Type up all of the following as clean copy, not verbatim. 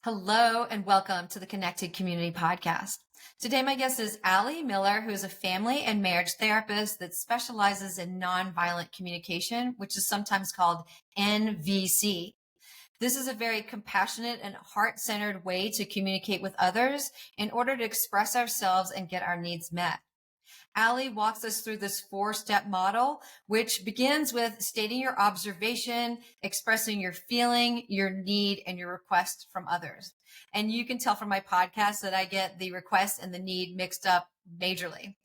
Hello and welcome to the Connected Community Podcast. Today, my guest is Allie Miller, who is a family and marriage therapist that specializes in nonviolent communication, which is sometimes called NVC. This is a very compassionate and heart-centered way to communicate with others in order to express ourselves and get our needs met. Allie walks us through this 4-step model, which begins with stating your observation, expressing your feeling, your need, and your request from others. And you can tell from my podcast that I get the request and the need mixed up majorly.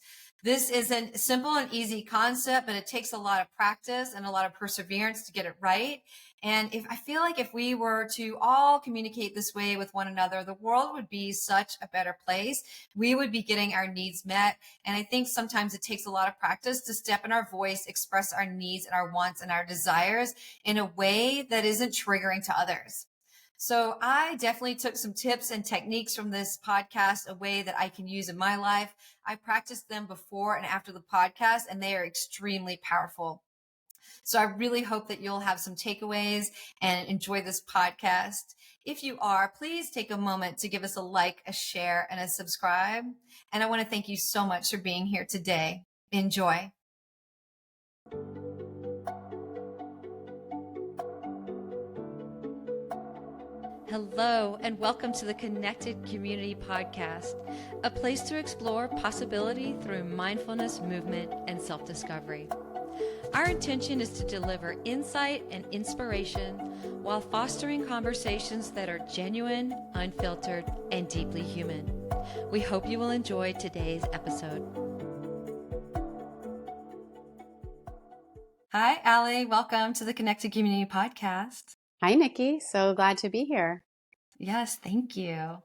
This is a simple and easy concept, but it takes a lot of practice and a lot of perseverance to get it right. And I feel like if we were to all communicate this way with one another, the world would be such a better place. We would be getting our needs met. And I think sometimes it takes a lot of practice to step in our voice, express our needs and our wants and our desires in a way that isn't triggering to others. So I definitely took some tips and techniques from this podcast, a way that I can use in my life. I practiced them before and after the podcast, and they are extremely powerful. So I really hope that you'll have some takeaways and enjoy this podcast. If you are, please take a moment to give us a like, a share, and a subscribe. And I want to thank you so much for being here today. Enjoy. Hello, and welcome to the Connected Community Podcast, a place to explore possibility through mindfulness, movement, and self-discovery. Our intention is to deliver insight and inspiration while fostering conversations that are genuine, unfiltered, and deeply human. We hope you will enjoy today's episode. Hi, Allie. Welcome to the Connected Community Podcast. Hi, Nikki. So glad to be here. Yes, thank you.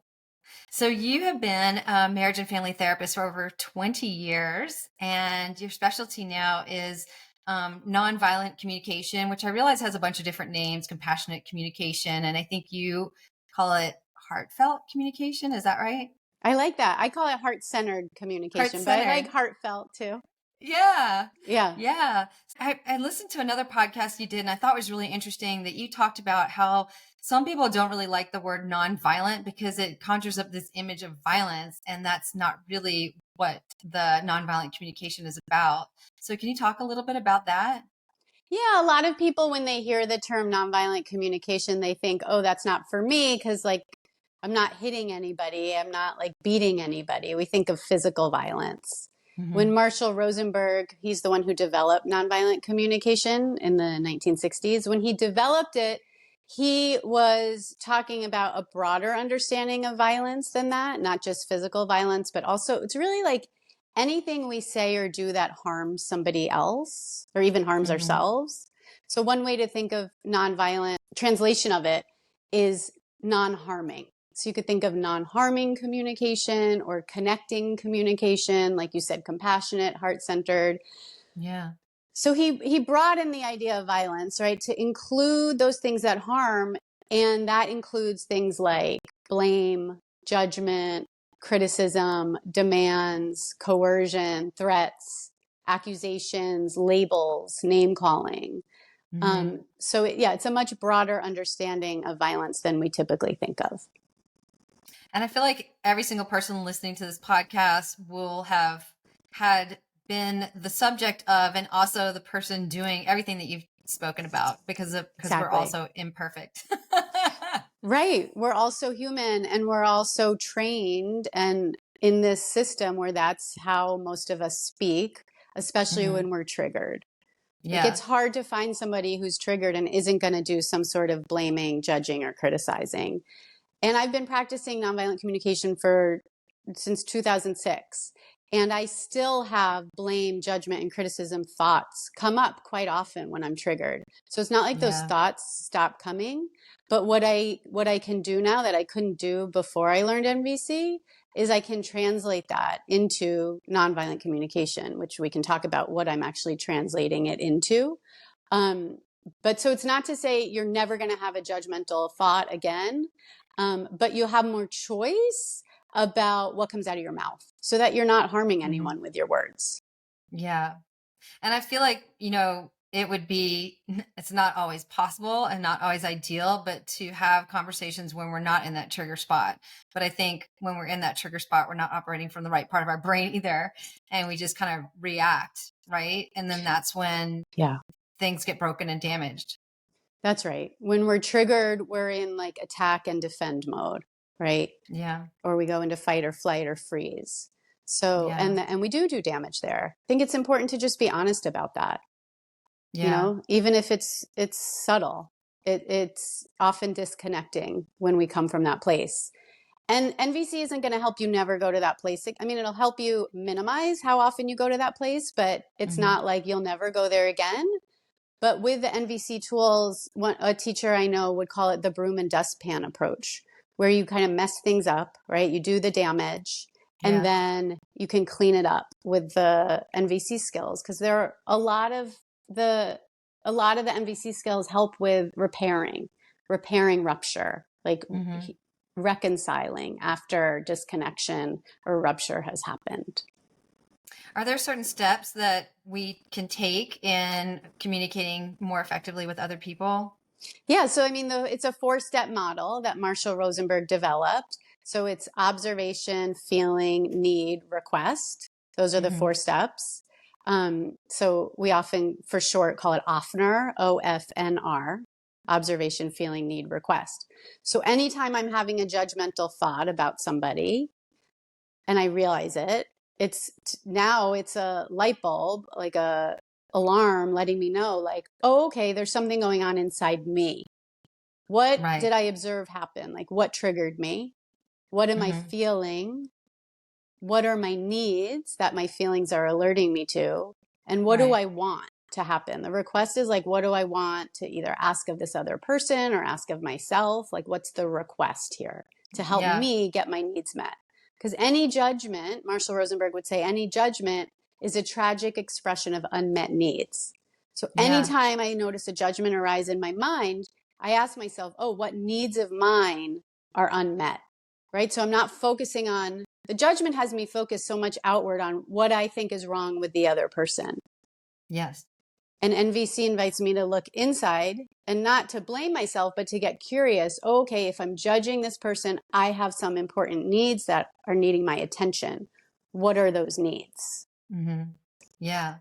So you have been a marriage and family therapist for over 20 years, and your specialty now is nonviolent communication, which I realize has a bunch of different names, compassionate communication, and I think you call it heartfelt communication. Is that right? I like that. I call it heart-centered communication, but I like heartfelt too. Yeah. Yeah. I listened to another podcast you did, and I thought it was really interesting that you talked about how some people don't really like the word nonviolent because it conjures up this image of violence, and that's not really what the nonviolent communication is about. So can you talk a little bit about that? Yeah, a lot of people, when they hear the term nonviolent communication, they think, oh, that's not for me because I'm not hitting anybody. I'm not beating anybody. We think of physical violence. Mm-hmm. When Marshall Rosenberg, he's the one who developed nonviolent communication in the 1960s, when he developed it, he was talking about a broader understanding of violence than that, not just physical violence, but also it's really anything we say or do that harms somebody else or even harms ourselves. So one way to think of nonviolent translation of it is non-harming. So you could think of non-harming communication or connecting communication, like you said, compassionate, heart-centered. Yeah. So he brought in the idea of violence, right, to include those things that harm, and that includes things like blame, judgment, criticism, demands, coercion, threats, accusations, labels, name calling. So it's a much broader understanding of violence than we typically think of. And I feel like every single person listening to this podcast will have had been the subject of, and also the person doing everything that you've spoken about because Exactly. We're also imperfect. Right. We're also human, and we're also trained and in this system where that's how most of us speak, especially when we're triggered. Yeah. It's hard to find somebody who's triggered and isn't going to do some sort of blaming, judging, or criticizing. And I've been practicing nonviolent communication since 2006. And I still have blame, judgment, and criticism thoughts come up quite often when I'm triggered. So it's not like those thoughts stop coming. But what I can do now that I couldn't do before I learned NVC is I can translate that into nonviolent communication, which we can talk about what I'm actually translating it into. But so it's not to say you're never going to have a judgmental thought again, but you have more choice about what comes out of your mouth so that you're not harming anyone with your words. Yeah. And I feel like, it would be, it's not always possible and not always ideal, but to have conversations when we're not in that trigger spot. But I think when we're in that trigger spot, we're not operating from the right part of our brain either. And we just kind of react, right? And then that's when Yeah, things get broken and damaged. that's right. When we're triggered, we're in like attack and defend mode, right? Yeah. Or we go into fight or flight or freeze. So, Yeah. and we do damage there. I think it's important to just be honest about that. You Yeah. know, even if it's subtle, it's often disconnecting when we come from that place. And NVC isn't going to help you never go to that place. I mean, it'll help you minimize how often you go to that place, but it's Hmm. not like you'll never go there again. But with the NVC tools, a teacher I know would call it the broom and dustpan approach, where you kind of mess things up, right? You do the damage, and Yeah. then you can clean it up with the NVC skills, because there are the NVC skills help with repairing rupture, like Hmm. reconciling after disconnection or rupture has happened. Are there certain steps that we can take in communicating more effectively with other people? Yeah, so I mean, it's a 4-step model that Marshall Rosenberg developed. So it's observation, feeling, need, request. Those are the Hmm. 4 steps. So we often, for short, call it OFNR, OFNR, observation, feeling, need, request. So anytime I'm having a judgmental thought about somebody and I realize it, now it's a light bulb, like a alarm letting me know, like, oh, okay, there's something going on inside me. What Right. did I observe happen? Like, what triggered me? What am I Hmm. feeling? What are my needs that my feelings are alerting me to? And what do Right. I want to happen? The request is like, what do I want to either ask of this other person or ask of myself? Like, what's the request here to help Yeah. me get my needs met? Because any judgment, Marshall Rosenberg would say, any judgment is a tragic expression of unmet needs. So Yeah. anytime I notice a judgment arise in my mind, I ask myself, oh, what needs of mine are unmet? Right? So I'm not focusing on the judgment has me focus so much outward on what I think is wrong with the other person. Yes. And NVC invites me to look inside and not to blame myself, but to get curious. Oh, okay, if I'm judging this person, I have some important needs that are needing my attention. What are those needs? Hmm. Yeah.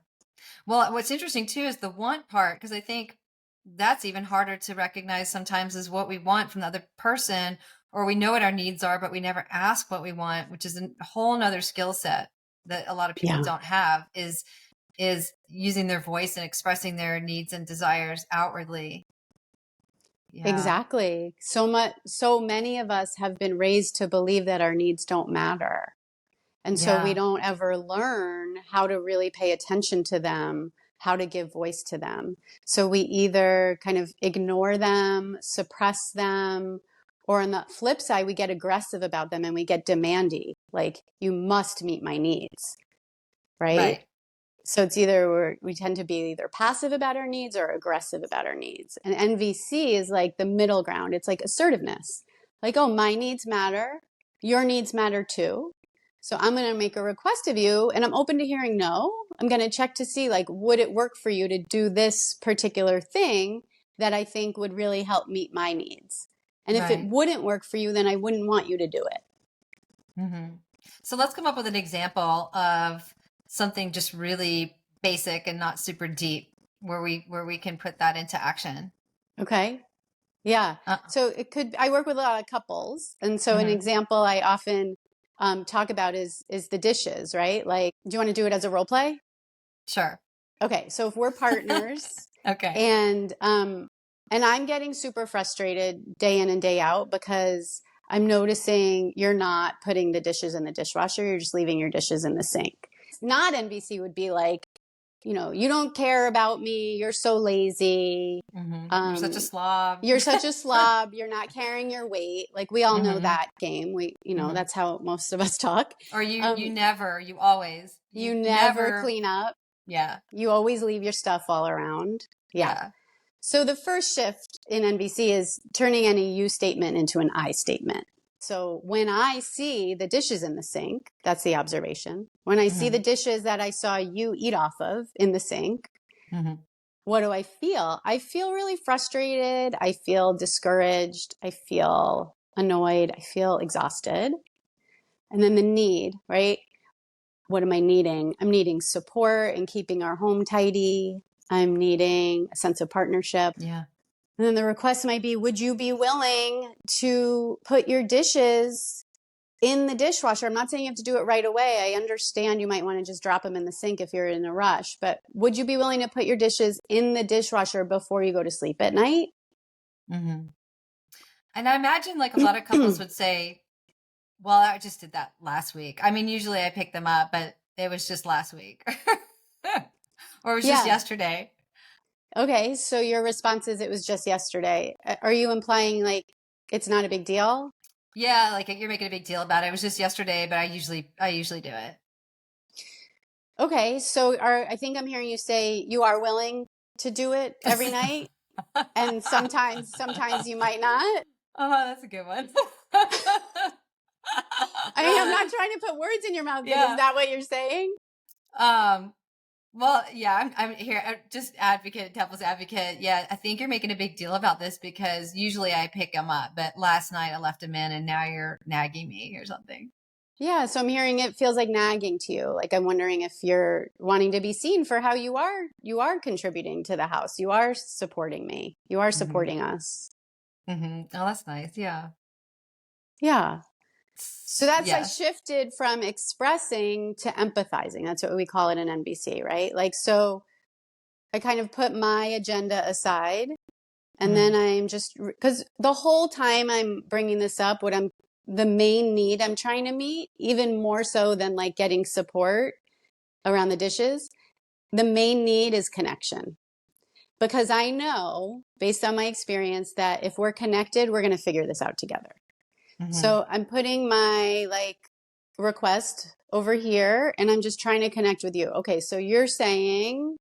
Well, what's interesting too is the want part, because I think that's even harder to recognize sometimes is what we want from the other person, or we know what our needs are, but we never ask what we want, which is a whole nother skill set that a lot of people Yeah, don't have is using their voice and expressing their needs and desires outwardly. Yeah. exactly. So many of us have been raised to believe that our needs don't matter. And so we Yeah. don't ever learn how to really pay attention to them, how to give voice to them. So we either kind of ignore them, suppress them, or on the flip side, we get aggressive about them and we get demandy, like, you must meet my needs, right? Right. So it's either we tend to be either passive about our needs or aggressive about our needs. And NVC is like the middle ground. It's like assertiveness. Like, oh, my needs matter. Your needs matter too. So I'm going to make a request of you and I'm open to hearing no. I'm going to check to see, like, would it work for you to do this particular thing that I think would really help meet my needs? And if it Right. wouldn't work for you, then I wouldn't want you to do it. Hmm. So let's come up with an example of something just really basic and not super deep where we can put that into action. Okay. Yeah. Uh, So I work with a lot of couples. And so an mhm. example I often talk about is the dishes, right? Like, do you want to do it as a role play? Sure. Okay. So if we're partners Okay. and I'm getting super frustrated day in and day out because I'm noticing you're not putting the dishes in the dishwasher. You're just leaving your dishes in the sink. Not NBC would be like, you don't care about me. You're so lazy. You're such a Um, slob. you're such a slob. You're not carrying your weight. Like, we all know Hmm. that game. Hmm. That's how most of us talk. Or you Um, never, you always, you you never never. clean up. Yeah. You always leave your stuff all around. Yeah. Yeah. So the first shift in NBC is turning any you statement into an I statement. So when I see the dishes in the sink, that's the observation. When I see the Hmm. dishes that I saw you eat off of in the sink, Hmm. what do I feel? I feel really frustrated. I feel discouraged. I feel annoyed. I feel exhausted. And then the need, right? What am I needing? I'm needing support and keeping our home tidy. I'm needing a sense of partnership. Yeah. And then the request might be, would you be willing to put your dishes in the dishwasher? I'm not saying you have to do it right away. I understand you might want to just drop them in the sink if you're in a rush, but would you be willing to put your dishes in the dishwasher before you go to sleep at night? Mm-hmm. And I imagine like a lot of couples would say, well, I just did that last week. I mean, usually I pick them up, but it was just last week or it was just Yeah. yesterday. Okay. So your response is it was just yesterday. Are you implying like it's not a big deal? Yeah. Like you're making a big deal about it. It was just yesterday, but I usually do it. Okay. So I think I'm hearing you say you are willing to do it every night. And sometimes you might not. Oh, that's a good one. I mean, I'm not trying to put words in your mouth, but Yeah. is that what you're saying? Well, yeah, I'm here. Just devil's advocate. Yeah, I think you're making a big deal about this because usually I pick them up, but last night I left them in and now you're nagging me or something. Yeah, so I'm hearing it feels like nagging to you. Like I'm wondering if you're wanting to be seen for how you are contributing to the house. You are supporting me. You are supporting us. Mm-hmm. Oh, that's nice. Yeah. Yeah. So that's I Yes. shifted from expressing to empathizing. That's what we call it in NBC, right? Like so I kind of put my agenda aside and then I'm just because the whole time I'm bringing this up, the main need I'm trying to meet, even more so than like getting support around the dishes, the main need is connection. Because I know, based on my experience, that if we're connected, we're going to figure this out together. Mm-hmm. So I'm putting my like request over here and I'm just trying to connect with you. Okay, so you're saying,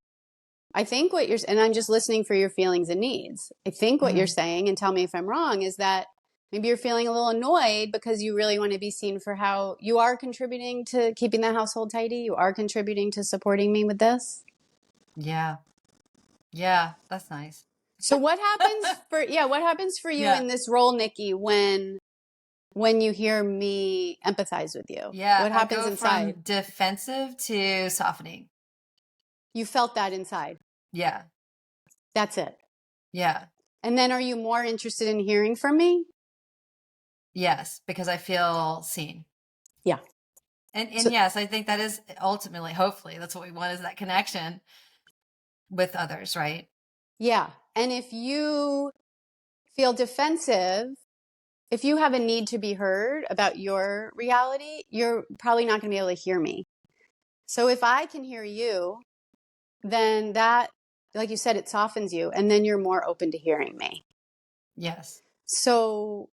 and I'm just listening for your feelings and needs. I think what you're saying, and tell me if I'm wrong, is that maybe you're feeling a little annoyed because you really want to be seen for how you are contributing to keeping the household tidy. You are contributing to supporting me with this. Yeah. Yeah. That's nice. So what happens for you in this role, Nikki, when you hear me empathize with you? Yeah. What I happens go from inside? defensive to softening. You felt that inside. Yeah. That's it. Yeah. And then are you more interested in hearing from me? Yes. Because I feel seen. Yeah. And So, yes, I think that is ultimately, hopefully, that's what we want is that connection with others, right? yeah. And if you feel defensive, if you have a need to be heard about your reality, you're probably not going to be able to hear me. So if I can hear you, then that, like you said, it softens you and then you're more open to hearing me. Yes. So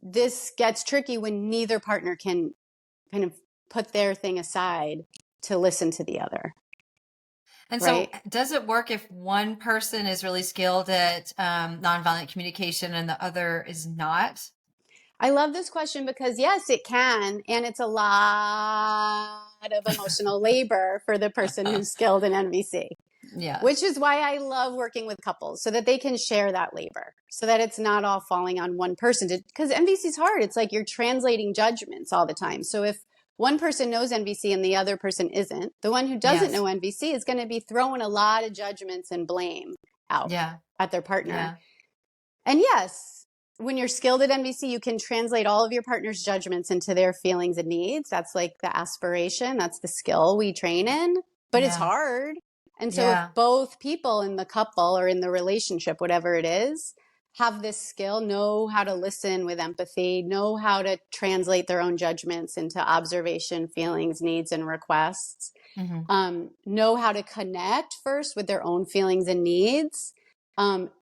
this gets tricky when neither partner can kind of put their thing aside to listen to the other. And right? so does it work if one person is really skilled at nonviolent communication and the other is not? I love this question because yes, it can. And it's a lot of emotional labor for the person who's skilled in NVC. Yeah. Which is why I love working with couples so that they can share that labor, so that it's not all falling on one person. Because NVC is hard. It's like you're translating judgments all the time. So if one person knows NVC and the other person isn't, the one who doesn't know NVC is going to be throwing a lot of judgments and blame out at their partner. Yeah. And yes, when you're skilled at NVC, you can translate all of your partner's judgments into their feelings and needs. That's like the aspiration. That's the skill we train in. But it's hard. And so if both people in the couple or in the relationship, whatever it is, have this skill, know how to listen with empathy, know how to translate their own judgments into observation, feelings, needs, and requests, know how to connect first with their own feelings and needs,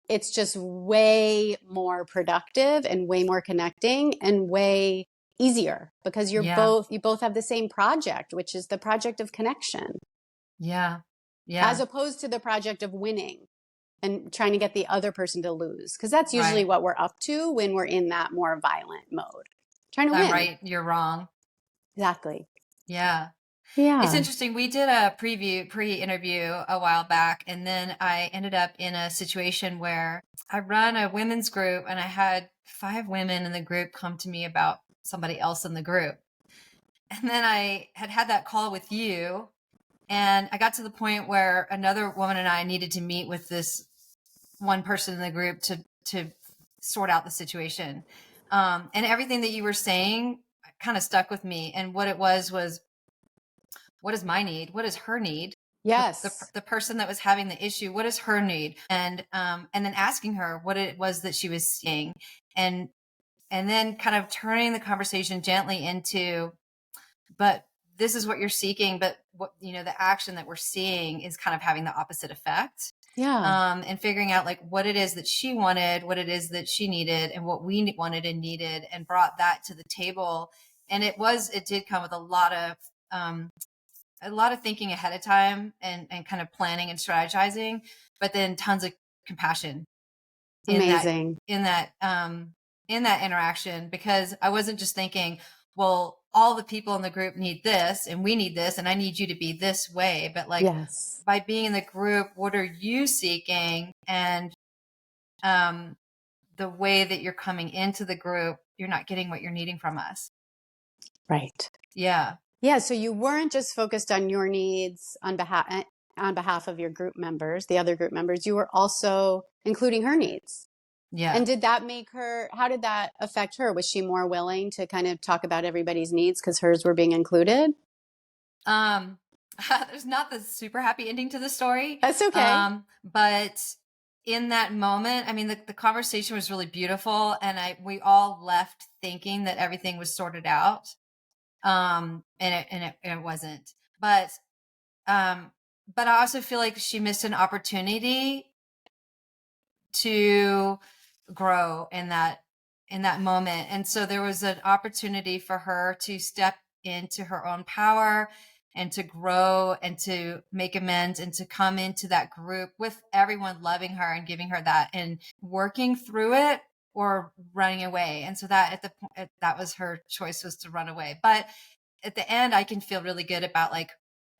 it's just way more productive and way more connecting and way easier because you both have the same project, which is the project of connection. Yeah. Yeah. As opposed to the project of winning and trying to get the other person to lose. Because that's usually what we're up to when we're in that more violent mode. Trying to win. Right. You're wrong. Exactly. Yeah. It's Yeah. interesting. We did a pre-interview a while back, and then I ended up in a situation where I run a women's group, and I had 5 women in the group come to me about somebody else in the group. And then I had that call with you, and I got to the point where another woman and I needed to meet with this one person in the group to sort out the situation. And everything that you were saying kind of stuck with me. And what it was, what is my need? What is her need? Yes. The person that was having the issue, what is her need? And then asking her what it was that she was seeing, and then kind of turning the conversation gently into, but this is what you're seeking, but what, the action that we're seeing is kind of having the opposite effect. Yeah. And figuring out like what it is that she wanted, what it is that she needed, and what we wanted and needed, and brought that to the table. And it did come with a lot of thinking ahead of time, and kind of planning and strategizing, but then tons of compassion in that Amazing. in that in that interaction, because I wasn't just thinking, well, all the people in the group need this and we need this and I need you to be this way, but like, Yes. by being in the group, what are you seeking? And the way that you're coming into the group, you're not getting what you're needing from us. Right. Yeah. Yeah. So you weren't just focused on your needs on behalf of your group members, the other group members. You were also including her needs. Yeah. And did that how did that affect her? Was she more willing to kind of talk about everybody's needs because hers were being included? There's not the super happy ending to the story. That's okay. But in that moment, I mean, the conversation was really beautiful, and we all left thinking that everything was sorted out. And it wasn't. But I also feel like she missed an opportunity to grow in that moment. And so there was an opportunity for her to step into her own power and to grow and to make amends and to come into that group with everyone loving her and giving her that and working through it, or running away. And so that that was her choice, was to run away. But at the end, I can feel really good about like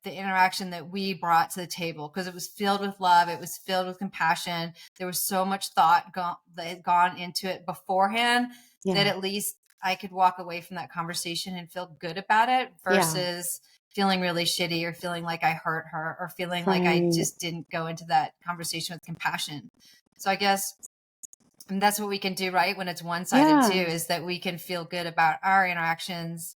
the interaction that we brought to the table, because it was filled with love. It was filled with compassion. There was so much thought that had gone into it beforehand, that at least I could walk away from that conversation and feel good about it, versus feeling really shitty, or feeling like I hurt her, or feeling like I just didn't go into that conversation with compassion. So I guess that's what we can do, right? When it's one-sided too, is that we can feel good about our interactions.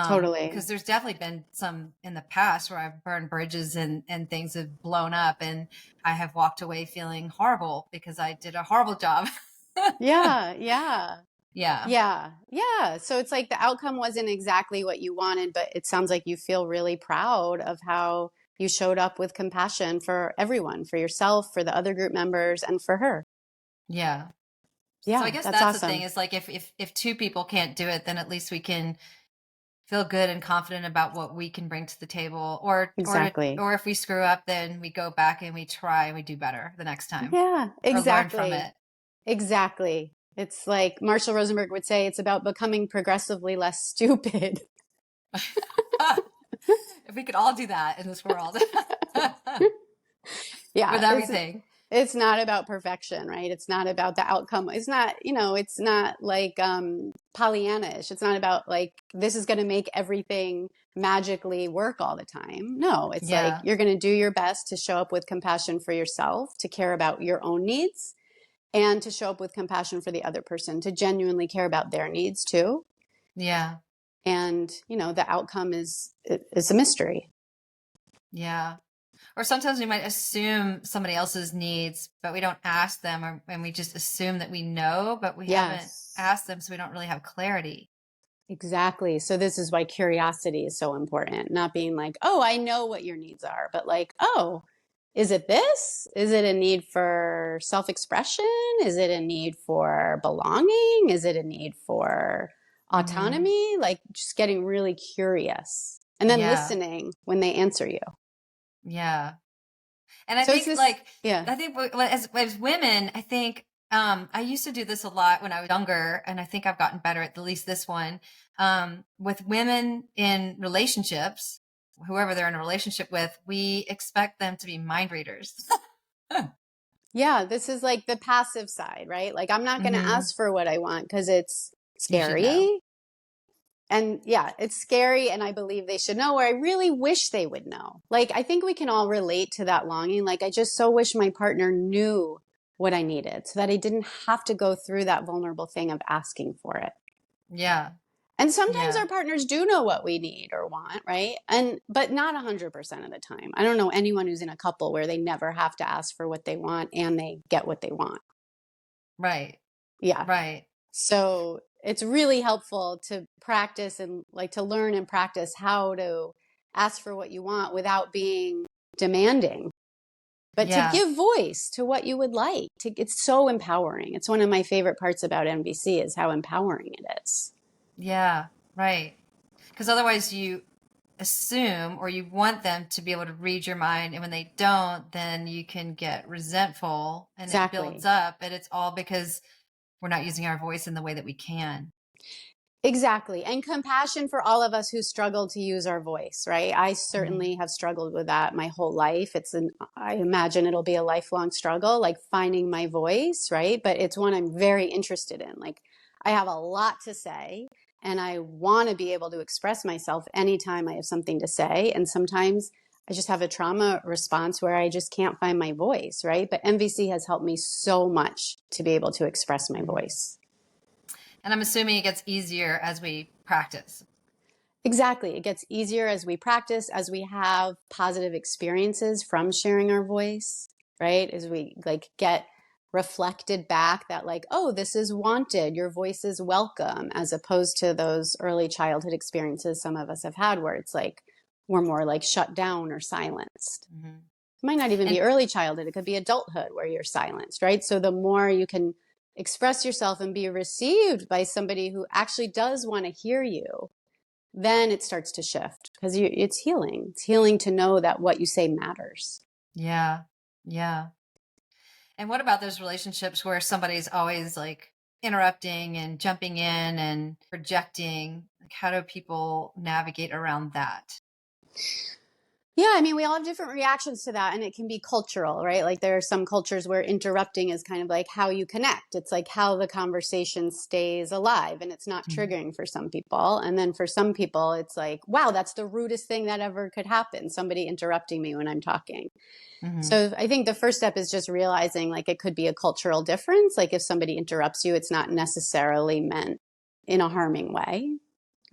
Totally. Because there's definitely been some in the past where I've burned bridges and things have blown up, and I have walked away feeling horrible because I did a horrible job. Yeah. So it's like the outcome wasn't exactly what you wanted, but it sounds like you feel really proud of how you showed up with compassion for everyone, for yourself, for the other group members, and for her. Yeah. Yeah. So I guess that's that's awesome. the thing, is like, if 2 people can't do it, then at least we can feel good and confident about what we can bring to the table, Exactly. or if we screw up, then we go back and we try and we do better the next time. Yeah, Or learn from exactly. it. Exactly. It's like Marshall Rosenberg would say, it's about becoming progressively less stupid. If we could all do that in this world. Yeah. With everything. It's not about perfection, right? It's not about the outcome. It's not, it's not like Pollyanna-ish. It's not about like, this is going to make everything magically work all the time. No, it's like, you're going to do your best to show up with compassion for yourself, to care about your own needs, and to show up with compassion for the other person, to genuinely care about their needs too. Yeah. And, the outcome is a mystery. Yeah. Or sometimes we might assume somebody else's needs, but we don't ask them, and we just assume that we know, but we haven't asked them, so we don't really have clarity. Exactly. So this is why curiosity is so important. Not being like, oh, I know what your needs are, but like, oh, is it this? Is it a need for self-expression? Is it a need for belonging? Is it a need for autonomy? Like just getting really curious and then listening when they answer you. Yeah. And I So think I think as women, I think, I used to do this a lot when I was younger, and I think I've gotten better at least this one, with women in relationships. whoever they're in a relationship with, we expect them to be mind readers. Yeah, this is like the passive side, right? Like, I'm not going to Mm-hmm. ask for what I want because it's You should know. scary. And yeah, it's scary. And I believe they should know, or I really wish they would know. Like, I think we can all relate to that longing. Like, I just so wish my partner knew what I needed so that I didn't have to go through that vulnerable thing of asking for it. Yeah. And sometimes Yeah. our partners do know what we need or want, right? But not 100% of the time. I don't know anyone who's in a couple where they never have to ask for what they want and they get what they want. Right. Yeah. Right. So it's really helpful to practice and like to learn and practice how to ask for what you want without being demanding, but to Yeah. give voice to what you would like. It's so empowering. It's one of my favorite parts about NVC is how empowering it is. Yeah. Right. Because otherwise you assume or you want them to be able to read your mind. And when they don't, then you can get resentful and it Exactly. builds up. And it's all because we're not using our voice in the way that we can. Exactly. And compassion for all of us who struggle to use our voice, right? I Mhm. certainly have struggled with that my whole life. I imagine it'll be a lifelong struggle, like finding my voice, right? But it's one I'm very interested in. Like, I have a lot to say and I want to be able to express myself anytime I have something to say. And sometimes I just have a trauma response where I just can't find my voice, right? But MVC has helped me so much to be able to express my Mhm. voice. And I'm assuming it gets easier as we practice. Exactly. It gets easier as we practice, as we have positive experiences from sharing our voice, right? As we like get reflected back that like, oh, this is wanted, your voice is welcome, as opposed to those early childhood experiences some of us have had where it's like we're more like shut down or silenced. Mm-hmm. It might not even And be early childhood, it could be adulthood where you're silenced, right? So the more you can express yourself and be received by somebody who actually does want to hear you, then it starts to shift because it's healing. It's healing to know that what you say matters. yeah. Yeah. And what about those relationships where somebody's always like interrupting and jumping in and projecting? Like, how do people navigate around that? Yeah, I mean, we all have different reactions to that, and it can be cultural, right? Like, there are some cultures where interrupting is kind of like how you connect. It's like how the conversation stays alive, and it's not Mhm. triggering for some people. And then for some people, it's like, wow, that's the rudest thing that ever could happen, somebody interrupting me when I'm talking. Mhm. So I think the first step is just realizing like it could be a cultural difference. Like, if somebody interrupts you, it's not necessarily meant in a harming way,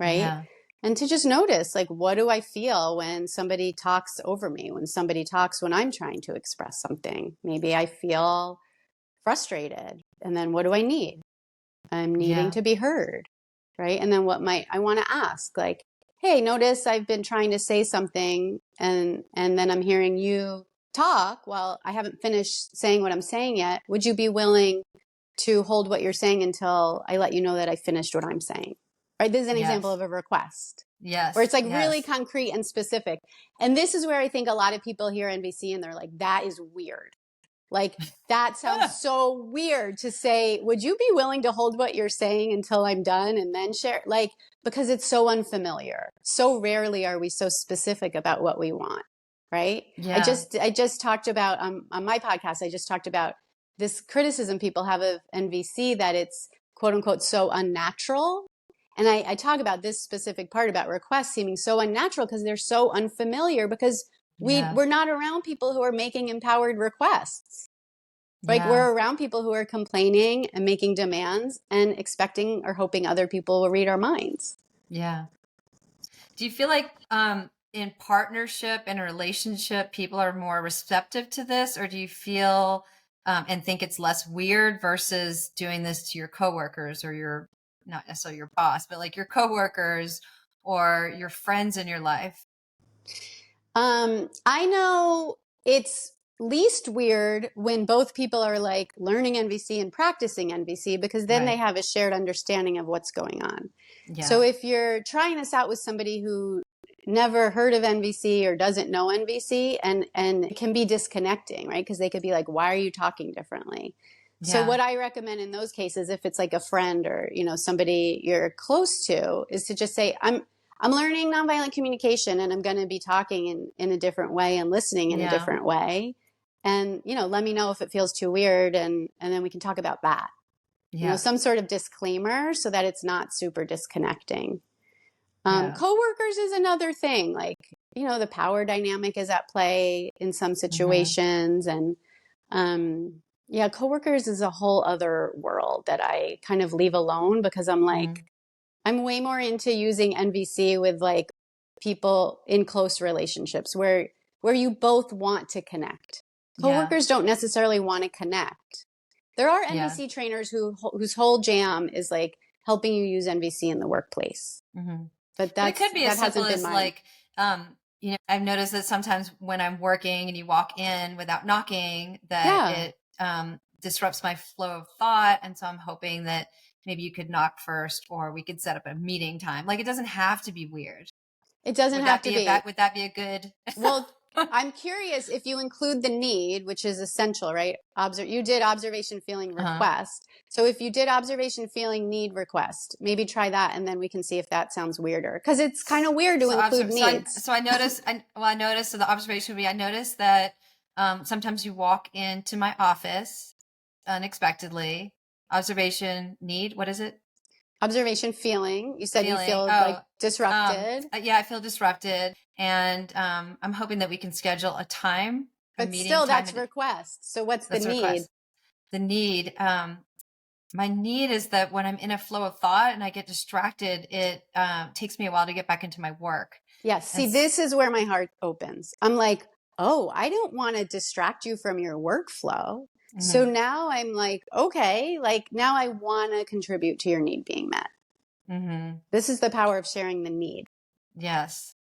right? Yeah. And to just notice, like, what do I feel when somebody talks over me, when somebody talks when I'm trying to express something? Maybe I feel frustrated. And then what do I need? I'm needing Yeah. to be heard, right? And then what might I want to ask? Like, hey, notice I've been trying to say something and then I'm hearing you talk while I haven't finished saying what I'm saying yet. Would you be willing to hold what you're saying until I let you know that I finished what I'm saying? Right? This is an example Yes. of a request where it's Yes. like really Yes. concrete and specific. And this is where I think a lot of people hear NBC and they're like, that is weird. Like, that sounds so weird to say, would you be willing to hold what you're saying until I'm done and then share? Like, because it's so unfamiliar. So rarely are we so specific about what we want, right? Yeah. I just talked about on my podcast, I just talked about this criticism people have of NVC that it's quote unquote so unnatural. And I talk about this specific part about requests seeming so unnatural because they're so unfamiliar because Yeah. we're not around people who are making empowered requests. Like, Yeah. we're around people who are complaining and making demands and expecting or hoping other people will read our minds. Yeah. Do you feel like in partnership and a relationship, people are more receptive to this, or do you feel and think it's less weird versus doing this to your coworkers or your not necessarily your boss, but like your coworkers or your friends in your life? I know it's least weird when both people are like learning NVC and practicing NVC because then they Right. have a shared understanding of what's going on. So Yeah. if you're trying this out with somebody who never heard of NVC or doesn't know NVC and it can be disconnecting, right? Because they could be like, why are you talking differently? So Yeah. what I recommend in those cases, if it's like a friend or, you know, somebody you're close to, is to just say, I'm learning nonviolent communication and I'm going to be talking in a different way and listening in a Yeah. different way. And, let me know if it feels too weird. And then we can talk about that, Yeah. some sort of disclaimer so that it's not super disconnecting. Yeah. Coworkers is another thing. Like, the power dynamic is at play in some situations. And, coworkers is a whole other world that I kind of leave alone because I'm like, I'm way more into using NVC with like people in close relationships where you both want to connect. Coworkers don't necessarily want to connect. There are NVC trainers whose whole jam is like helping you use NVC in the workplace. But it could be as simple as mine. like, I've noticed that sometimes when I'm working and you walk in without knocking, that it disrupts my flow of thought. And so I'm hoping that maybe you could knock first, or we could set up a meeting time. Like, it doesn't have to be weird. It doesn't have to be. Would that be a good? Well, I'm curious if you include the need, which is essential, right? You did observation, feeling, request. So if you did observation, feeling, need, request, maybe try that, and then we can see if that sounds weirder. Because it's kind of weird to include needs. So I noticed. So the observation would be: I noticed that sometimes you walk into my office unexpectedly. Observation, need. What is it? Observation, feeling. You said you feel like disrupted. I feel disrupted, and I'm hoping that we can schedule a time. But still, that's request. So what's the need? Request. The need. My need is that when I'm in a flow of thought and I get distracted, it takes me a while to get back into my work. Yes. See, this is where my heart opens. I'm like, oh, I don't want to distract you from your workflow. So now I'm like, okay, like now I want to contribute to your need being met. This is the power of sharing the need. Yes.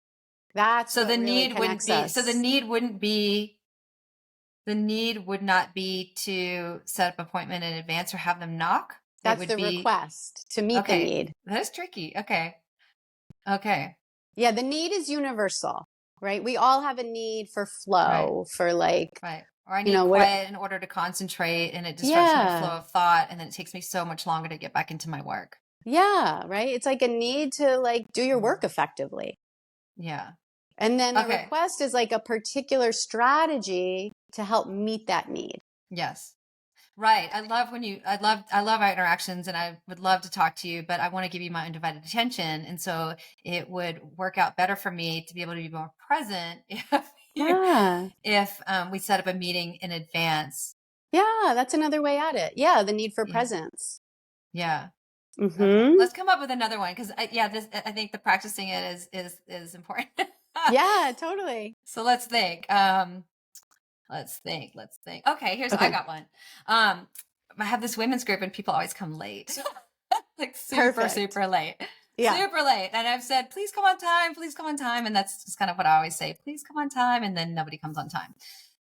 That's so what the really need wouldn't be, us. so the need would not be to set up an appointment in advance or have them knock. That's the request to meet the need. That's tricky. Okay. Yeah. The need is universal, right? We all have a need for flow, for like, or I need quiet in order to concentrate, and it disrupts my flow of thought, and then it takes me so much longer to get back into my work. Yeah, right? It's like a need to like do your work effectively. Yeah. And then the request is like a particular strategy to help meet that need. Yes. Right. I love our interactions, and I would love to talk to you, but I want to give you my undivided attention. And so it would work out better for me to be able to be more present if we set up a meeting in advance. Yeah, that's another way at it. Yeah, the need for presence. Yeah. Okay. Let's come up with another one, because I think the practicing it is important. Yeah, totally. So let's think. Okay, I got one. I have this women's group, and people always come late. Like super late. Yeah. Super late. And I've said, please come on time. And that's just kind of what I always say. Please come on time. And then nobody comes on time.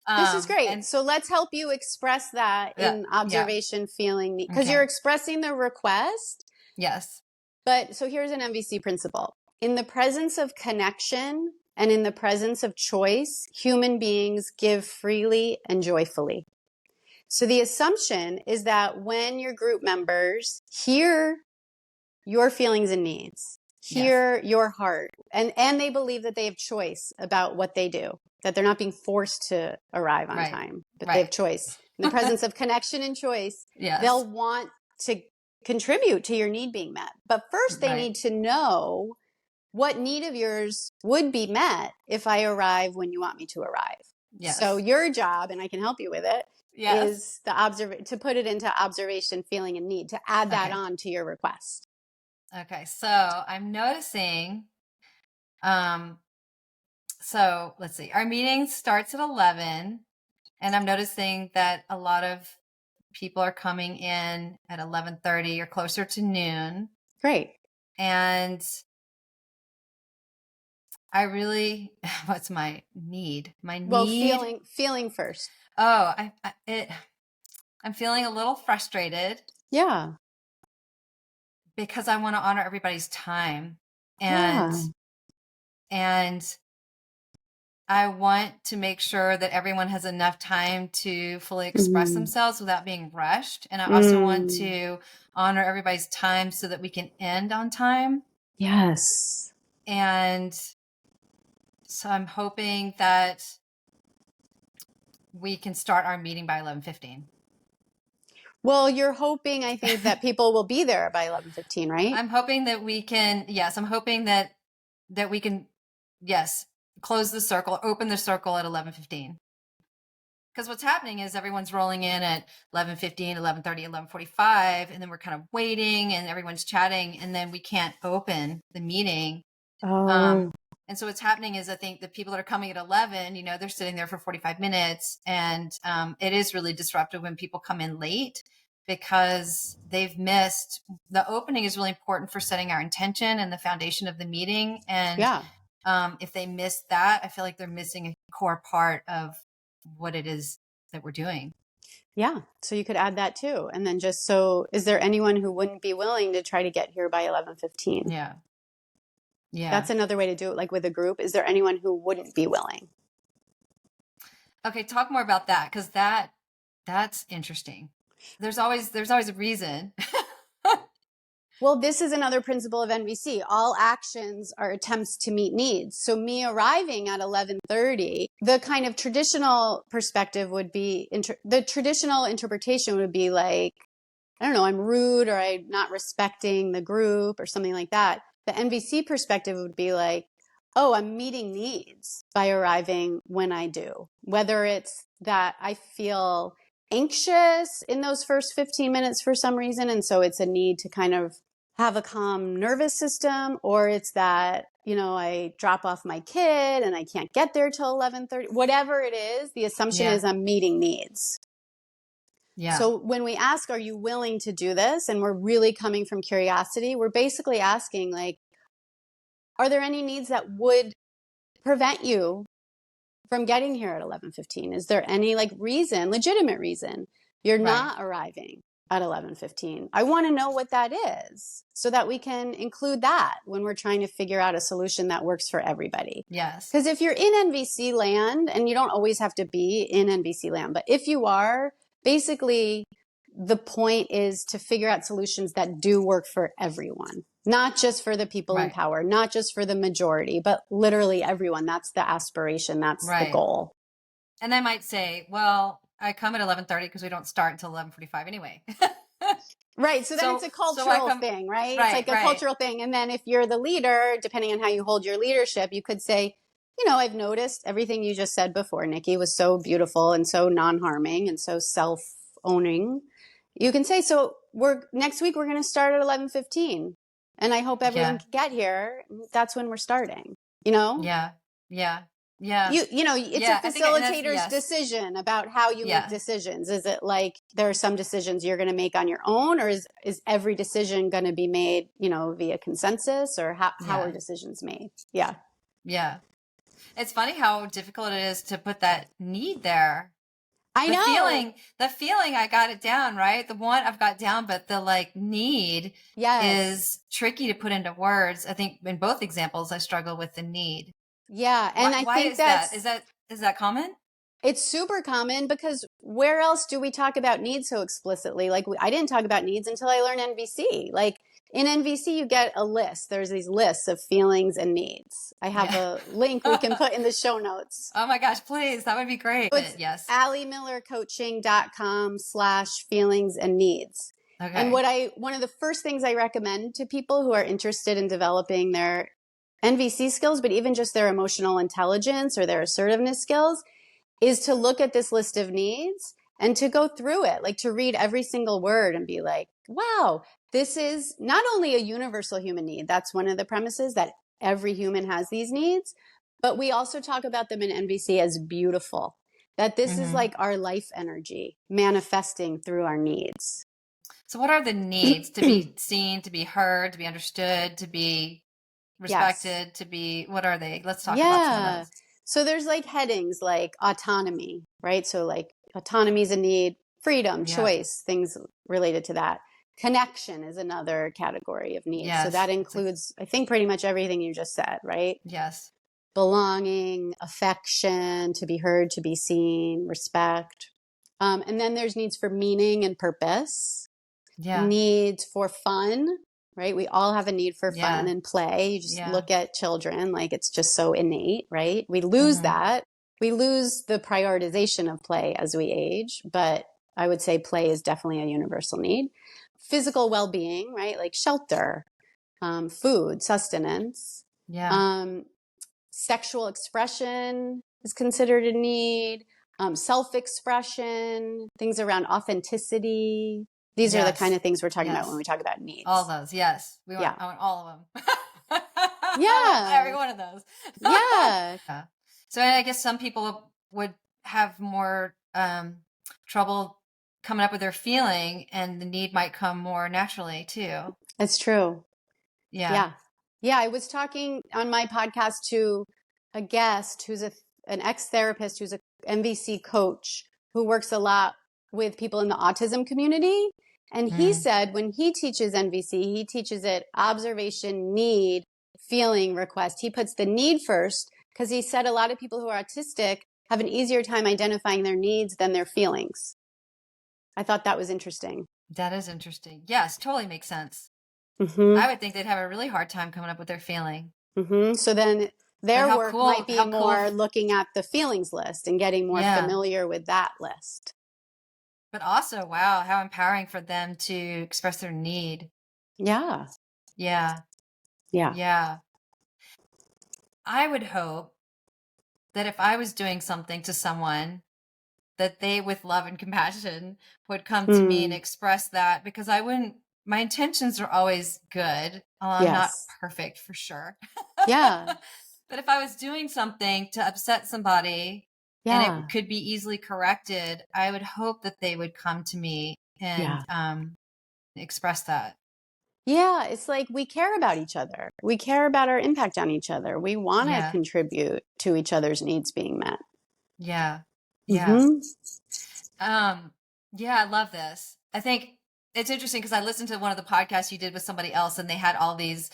This is great. So let's help you express that in observation, feeling, because you're expressing the request. Yes. But so here's an MVC principle. In the presence of connection and in the presence of choice, human beings give freely and joyfully. So the assumption is that when your group members hear your feelings and needs, hear your heart, and they believe that they have choice about what they do, that they're not being forced to arrive on time, but they have choice. In the presence of connection and choice, they'll want to contribute to your need being met. But first they need to know what need of yours would be met if I arrive when you want me to arrive. Yes. So your job, and I can help you with it, is to put it into observation, feeling, and need, to add that on to your request. Okay, so I'm noticing, so let's see, our meeting starts at 11, and I'm noticing that a lot of people are coming in at 11:30 or closer to noon. Great. And I really, what's my need? Well, feeling first. Oh, I'm feeling a little frustrated. Yeah. Because I want to honor everybody's time, and I want to make sure that everyone has enough time to fully express themselves without being rushed. And I also want to honor everybody's time so that we can end on time. Yes. And so I'm hoping that we can start our meeting by 11:15. Well, you're hoping, I think, that people will be there by 11:15, right? I'm hoping that we can, yes, I'm hoping that we can, yes, close the circle, open the circle at 11:15. Because what's happening is everyone's rolling in at 11:15, 11:30, 11:45, and then we're kind of waiting and everyone's chatting, and then we can't open the meeting. Oh, And so what's happening is I think the people that are coming at 11, they're sitting there for 45 minutes, and it is really disruptive when people come in late because they've missed. The opening is really important for setting our intention and the foundation of the meeting. And yeah. if they miss that, I feel like they're missing a core part of what it is that we're doing. Yeah. So you could add that too. And then just so, is there anyone who wouldn't be willing to try to get here by 11:15? Yeah. Yeah. That's another way to do it, like with a group. Is there anyone who wouldn't be willing? Okay, talk more about that, because that's interesting. There's always a reason. Well, this is another principle of NVC. All actions are attempts to meet needs. So me arriving at 11:30, the kind of traditional perspective would be, the traditional interpretation would be like, I don't know, I'm rude or I'm not respecting the group or something like that. The NVC perspective would be like, oh, I'm meeting needs by arriving when I do. Whether it's that I feel anxious in those first 15 minutes for some reason, and so it's a need to kind of have a calm nervous system, or it's that, I drop off my kid and I can't get there till 11:30. Whatever it is, the assumption is I'm meeting needs. Yeah. So when we ask, are you willing to do this? And we're really coming from curiosity, we're basically asking, like, are there any needs that would prevent you from getting here at 11:15? Is there any legitimate reason you're not arriving at 11:15? I want to know what that is so that we can include that when we're trying to figure out a solution that works for everybody. Yes. Because if you're in NVC land, and you don't always have to be in NVC land, but if you are, basically the point is to figure out solutions that do work for everyone, not just for the people in power, not just for the majority, but literally everyone. That's the aspiration. That's the goal. And I might say, well, I come at 11:30 because we don't start until 11:45 anyway. Right. So then it's a cultural thing, right? It's like a cultural thing. And then if you're the leader, depending on how you hold your leadership, you could say, I've noticed everything you just said before, Nikki, was so beautiful and so non-harming and so self-owning. You can say, so next week we're going to start at 11:15, and I hope everyone can get here. That's when we're starting. Yeah. It's a facilitator's decision about how you make decisions. Is it like there are some decisions you're going to make on your own, or is every decision going to be made, via consensus, or how are decisions made? Yeah. Yeah. It's funny how difficult it is to put that need there. I know. The feeling I got it down, right? The one I've got down, but the need is tricky to put into words. I think in both examples, I struggle with the need. Yeah. And why I think is that common? It's super common, because where else do we talk about needs so explicitly? I didn't talk about needs until I learned NVC. In NVC, you get a list. There's these lists of feelings and needs. I have a link we can put in the show notes. Oh my gosh, please. That would be great. It's AllieMillerCoaching.com/feelings and needs. Okay. And one of the first things I recommend to people who are interested in developing their NVC skills, but even just their emotional intelligence or their assertiveness skills, is to look at this list of needs and to go through it, to read every single word and be like, wow, this is not only a universal human need. That's one of the premises, that every human has these needs, but we also talk about them in NVC as beautiful, that this is like our life energy manifesting through our needs. So what are the needs? To be seen, to be heard, to be understood, to be respected, to be, what are they? Let's talk about some of those. So there's headings like autonomy, right? So autonomy is a need, freedom, choice, things related to that. Connection is another category of needs. So that includes, I think, pretty much everything you just said, right? Yes. Belonging, affection, to be heard, to be seen, respect. And then there's needs for meaning and purpose. Yeah. Needs for fun, right? We all have a need for fun Yeah. and play. You just Yeah. look at children, like it's just so innate, right? We lose Mm-hmm. that. We lose the prioritization of play as we age, but I would say play is definitely a universal need. Physical well-being, right? Like shelter, food, sustenance. Yeah. Um, Sexual expression is considered a need. Self-expression, things around authenticity. These are the kind Yes. of things we're talking about when Yes. we talk about All needs. those. Yes. Yeah. I want all of them. I want every Yeah. one of those. Yeah. Yeah. So I guess some people would have more trouble coming up with their feeling, and the need might come more naturally too. It's true. Yeah. Yeah. Yeah. I was talking on my podcast to a guest who's an ex-therapist who's a MVC coach who works a lot with people in the autism community. And he Mm. said when he teaches NVC, he teaches it observation, need, feeling, request. He puts the need first because he said a lot of people who are autistic have an easier time identifying their needs than their feelings. I thought that was interesting. That is interesting. Yes, totally makes sense. Mm-hmm. I would think they'd have a really hard time coming up with their feeling. Mm-hmm. So then But their work might be how cool. more looking at the feelings list and getting more Yeah. familiar with that list. But also, wow, how empowering for them to express their need. Yeah. Yeah. Yeah. Yeah. I would hope that if I was doing something to someone, that they, with love and compassion, would come to me and Mm. express that, because my intentions are always good. I'm not Yes. perfect for sure. Yeah. But if I was doing something to upset somebody and Yeah. it could be easily corrected, I would hope that they would come to me and Yeah. express that. Yeah. It's like we care about each other. We care about our impact on each other. We want to Yeah. contribute to each other's needs being met. Yeah. Yeah. Mm-hmm. Yeah, I love this. I think it's interesting because I listened to one of the podcasts you did with somebody else, and they had all these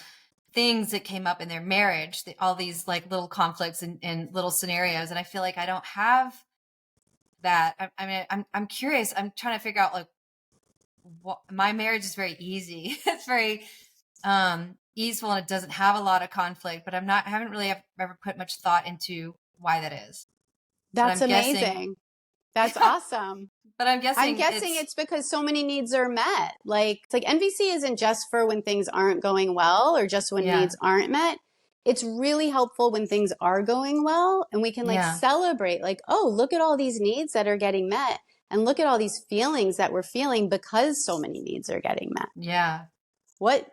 things that came up in their marriage, all these like little conflicts and little scenarios. And I feel like I don't have that. I mean, I'm curious. I'm trying to figure out like what my marriage is very easy. It's very easeful, and it doesn't have a lot of conflict, but I haven't really ever put much thought into why that is. But That's I'm guessing, amazing. That's awesome. but I'm I'm guessing guessing it's because so many needs are met. Like it's like NVC isn't just for when things aren't going well or just when yeah, needs aren't met. It's really helpful when things are going well and we can like yeah, celebrate like, oh, look at all these needs that are getting met and look at all these feelings that we're feeling because so many needs are getting met. yeah, What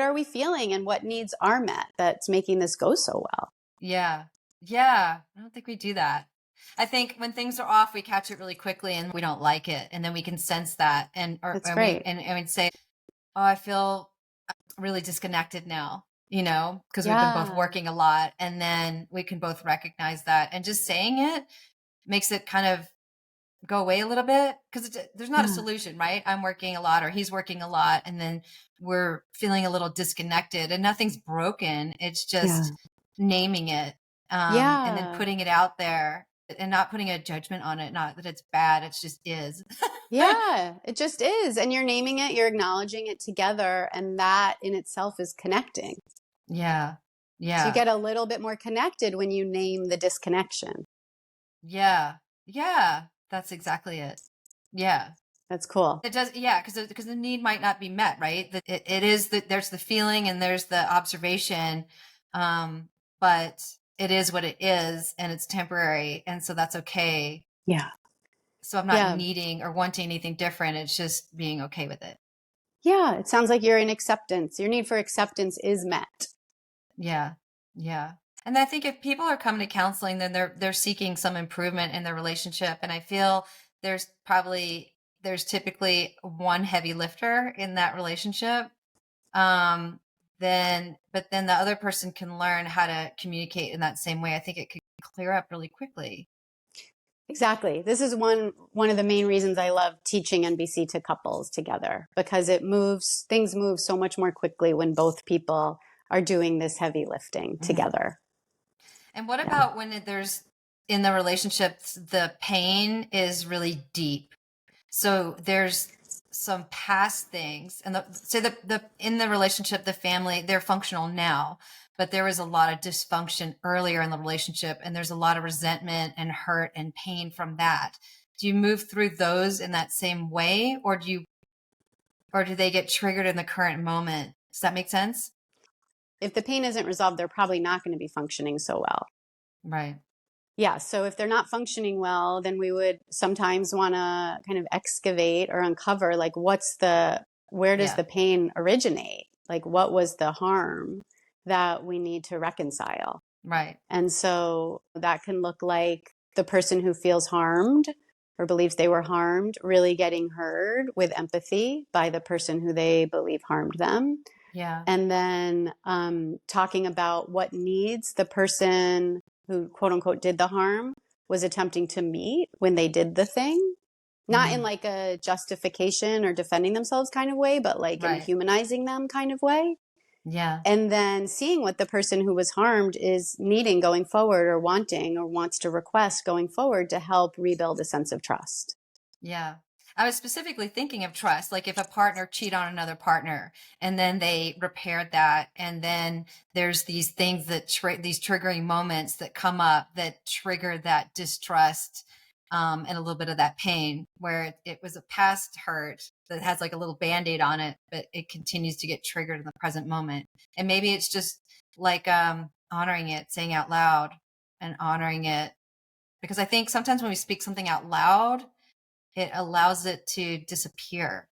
are we feeling and what needs are met that's making this go so well? yeah, yeah. I don't think we do that. I think when things are off, we catch it really quickly and we don't like it. And then we can sense that. That's great. And we'd say, oh, I feel really disconnected now, because we've been both Yeah. working a lot. And then we can both recognize that. And just saying it makes it kind of go away a little bit, because there's not a Yeah. solution, right? I'm working a lot or he's working a lot. And then we're feeling a little disconnected, and nothing's broken. It's just naming it, and then Yeah. putting it out there and not putting a judgment on it. Not that it's bad, it's just is. Yeah, it just is. And you're naming it, you're acknowledging it together. And that in itself is connecting. Yeah. So Yeah. you get a little bit more connected when you name the disconnection. Yeah. Yeah. That's exactly it. Yeah. That's cool. It does. Yeah. Because the need might not be met, right? It is that there's the feeling and there's the observation. But it is what it is, and it's temporary. And so that's okay. Yeah. So I'm not Yeah. needing or wanting anything different. It's just being okay with it. Yeah. It sounds like you're in acceptance. Your need for acceptance is met. Yeah. Yeah. And I think if people are coming to counseling, then they're seeking some improvement in their relationship. And I feel there's typically one heavy lifter in that relationship. But then the other person can learn how to communicate in that same way. I think it could clear up really quickly. Exactly. This is one of the main reasons I love teaching NBC to couples together, because things move so much more quickly when both people are doing this heavy lifting together. And what about when there's in the relationships, the pain is really deep? So there's some past things, and say the in the relationship, the family, they're functional now, but there was a lot of dysfunction earlier in the relationship, and there's a lot of resentment and hurt and pain from that. Do you move through those in that same way, or do they get triggered in the current moment? Does that make sense? If the pain isn't resolved, they're probably not going to be functioning so well. Right. Yeah. So if they're not functioning well, then we would sometimes want to kind of excavate or uncover, like, where does the pain originate? Like, what was the harm that we need to reconcile? Right. And so that can look like the person who feels harmed or believes they were harmed really getting heard with empathy by the person who they believe harmed them. Yeah. And then talking about what needs the person who, quote unquote, did the harm was attempting to meet when they did the thing. Not in like a justification or defending themselves kind of way, but like in a humanizing them kind of way. Yeah. And then seeing what the person who was harmed is needing going forward, or wanting or wants to request going forward to help rebuild a sense of trust. Yeah. I was specifically thinking of trust, like if a partner cheat on another partner and then they repaired that, and then there's these things that these triggering moments that come up that trigger that distrust, and a little bit of that pain, where it was a past hurt that has like a little Band-Aid on it, but it continues to get triggered in the present moment. And maybe it's just like honoring it, saying out loud and honoring it. Because I think sometimes when we speak something out loud, it allows it to disappear.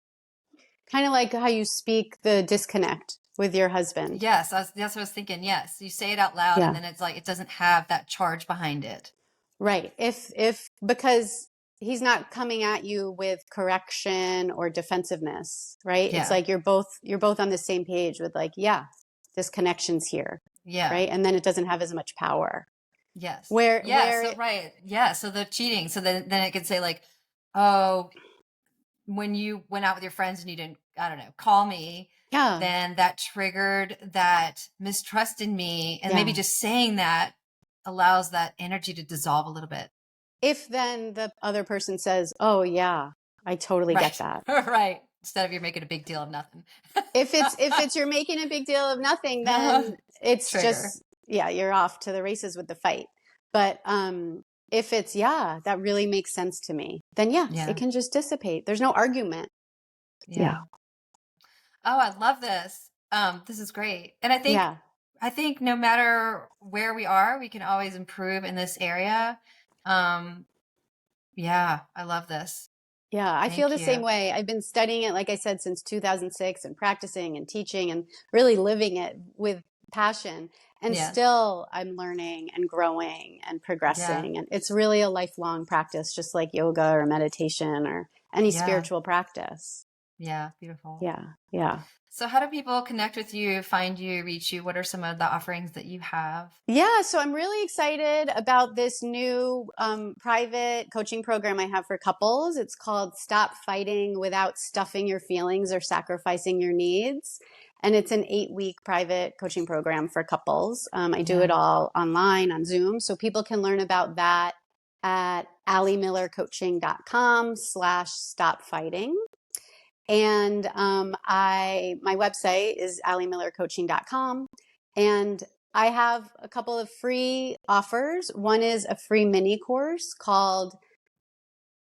Kind of like how you speak the disconnect with your husband. Yes, that's what I was thinking. Yes, you say it out loud, and then it's like it doesn't have that charge behind it. Right. If because he's not coming at you with correction or defensiveness, right? Yeah. It's like you're both on the same page with like, yeah, this connection's here. Yeah. Right. And then it doesn't have as much power. Yes. So the cheating. So then it could say like, oh, when you went out with your friends and you didn't, I don't know, call me. Yeah. Then that triggered that mistrust in me. And maybe just saying that allows that energy to dissolve a little bit. If then the other person says, oh yeah, I totally get that. Right. Instead of you're making a big deal of nothing. if it's you're making a big deal of nothing, then it's just, you're off to the races with the fight. But if it's, that really makes sense to me, then it can just dissipate. There's no argument. Yeah. Oh, I love this. This is great. And I think no matter where we are, we can always improve in this area. I love this. Yeah, I feel the same way. I've been studying it, like I said, since 2006, and practicing and teaching and really living it with passion. And still I'm learning and growing and progressing. And it's really a lifelong practice, just like yoga or meditation or any spiritual practice. Yeah, beautiful. Yeah. So how do people connect with you, find you, reach you? What are some of the offerings that you have? Yeah, so I'm really excited about this new private coaching program I have for couples. It's called Stop Fighting Without Stuffing Your Feelings or Sacrificing Your Needs. And it's an 8-week private coaching program for couples. I do it all online on Zoom. So people can learn about that at alliemillercoaching.com/stopfighting. And my website is alliemillercoaching.com. And I have a couple of free offers. One is a free mini course called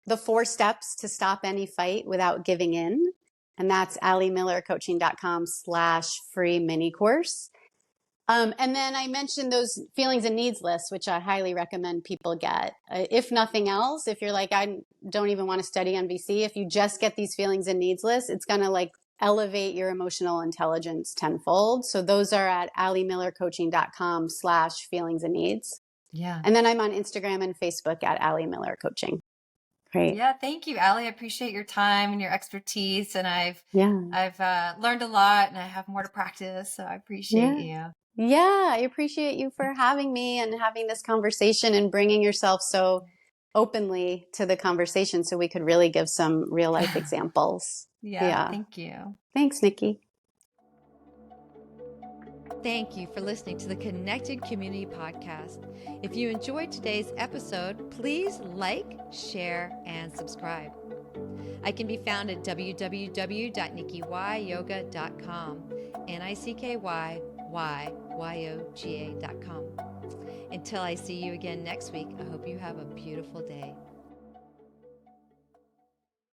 The 4 Steps to Stop Any Fight Without Giving In. And that's alliemillercoaching.com/free mini course. And then I mentioned those feelings and needs lists, which I highly recommend people get. If nothing else, if you're like, I don't even want to study NVC, if you just get these feelings and needs lists, it's going to like elevate your emotional intelligence tenfold. So those are at alliemillercoaching.com/feelings and needs. Yeah. And then I'm on Instagram and Facebook at Allie Miller Coaching. Great. Yeah. Thank you, Allie. I appreciate your time and your expertise. And I've learned a lot, and I have more to practice. So I appreciate you. Yeah, I appreciate you for having me and having this conversation and bringing yourself so openly to the conversation so we could really give some real life examples. Yeah. Thank you. Thanks, Nikki. Thank you for listening to the Connected Community Podcast. If you enjoyed today's episode, please like, share, and subscribe. I can be found at www.nickyyoga.com, NICKYYYOGA.com. Until I see you again next week, I hope you have a beautiful day.